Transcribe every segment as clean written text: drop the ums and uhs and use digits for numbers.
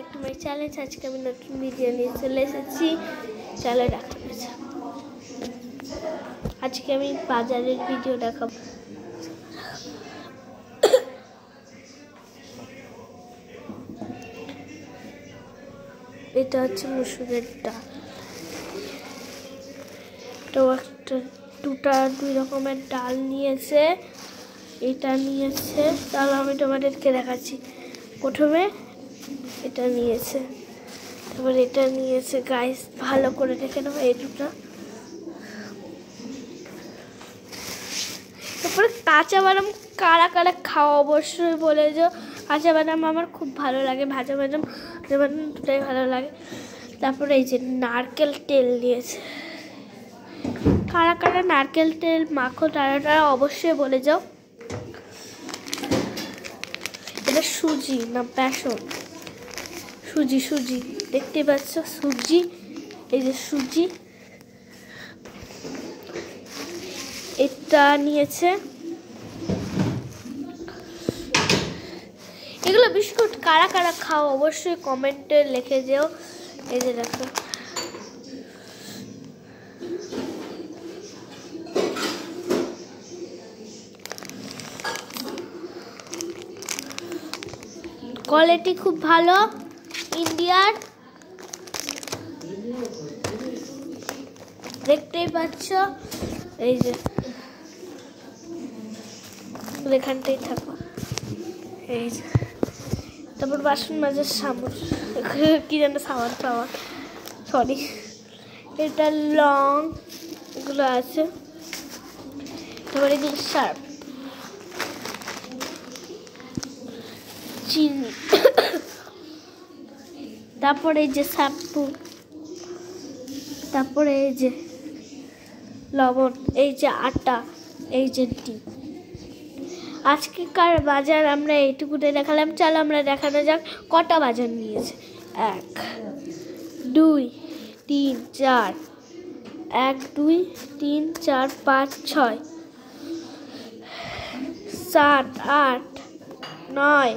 একটা my challenge আজকে আমি নতুন ভিডিও নিয়ে চলে এসেছি। চলো দেখা যাচ্ছে। আজকে আমি বাজারের ভিডিও দেখাবো। এটা হচ্ছে মসুরের ডাল। তো একটা দুই রকমের ডাল নিয়েছে। এটা নিয়েছে, তাহলে আমি তোমাদেরকে দেখাচ্ছি। প্রথমে এটা নিয়েছে, তারপর এটা নিয়েছে। গাইস ভালো করে দেখে নেবো এই দুটো। তারপরে কাঁচা বাদাম কারা কারা খাওয়া অবশ্যই বলে যে কাঁচা বাদাম আমার খুব ভালো লাগে, ভাজা বাদাম দুটাই ভালো লাগে। তারপরে এই যে নারকেল তেল নিয়েছে। কারা কারা নারকেল তেল মাখো তারা অবশ্যই বলে যাও। এটা সুজি না বেসন? সুজি দেখতে পাচ্ছ, সুজি। এই যে সুজি। এটা নিয়েছে। এগুলো বিস্কুট কারা কারা খাও অবশ্যই কমেন্টে লিখে যেও। এই যে দেখো, কোয়ালিটি খুব ভালো ইন্ডিয়ার, দেখতেই পাচ্ছ। এই যে এখানটাই থাকো। এই যে তারপর বাসন মাজার সাবান, কি যেন সাবান পাওয়া, সরি। এটা লং এগুলো আছে। তারপর এগুলো সার্ফ, চিনি, তারপরে এই যে শ্যাম্পু, তারপরে এই যে লবণ, এই যে আটা, এই যে ডিম। আজকেকার বাজার আমরা এইটুকুতে দেখালাম। চলো আমরা দেখানো যাক কটা বাজার নিয়েছে। 1 2 3 4, 1 2 3 4 5 6 7 8 9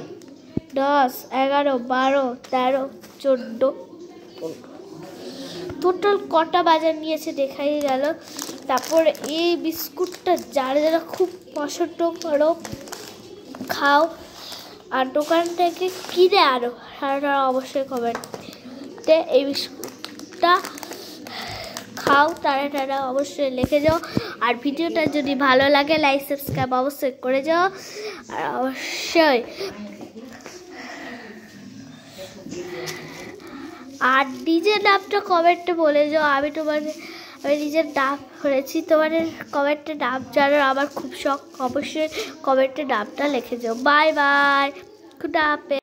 10 11 12 13 14 15। টোটাল কটা বাজার নিয়েছে দেখাই গেল। তারপর এই বিস্কুটটা যারা যারা খুব পছন্দ করো খাও, আর দোকান থেকে কিনে আনো তারা অবশ্যই কমেন্টে এই বিস্কুটটা খাও, তারা অবশ্যই লিখে যাও। আর ভিডিওটা যদি ভালো লাগে লাইক সাবস্ক্রাইব অবশ্যই করে যাও। আর অবশ্যই আর নিজের নামটা কমেন্টে বলে যাও। আমি নিজের নাম করেছি, তোমাদের কমেন্টে নাম জানার আমার খুব শখ। অবশ্যই কমেন্টে নামটা লিখে যাও। বাই বাই, খুদা হাফেজ।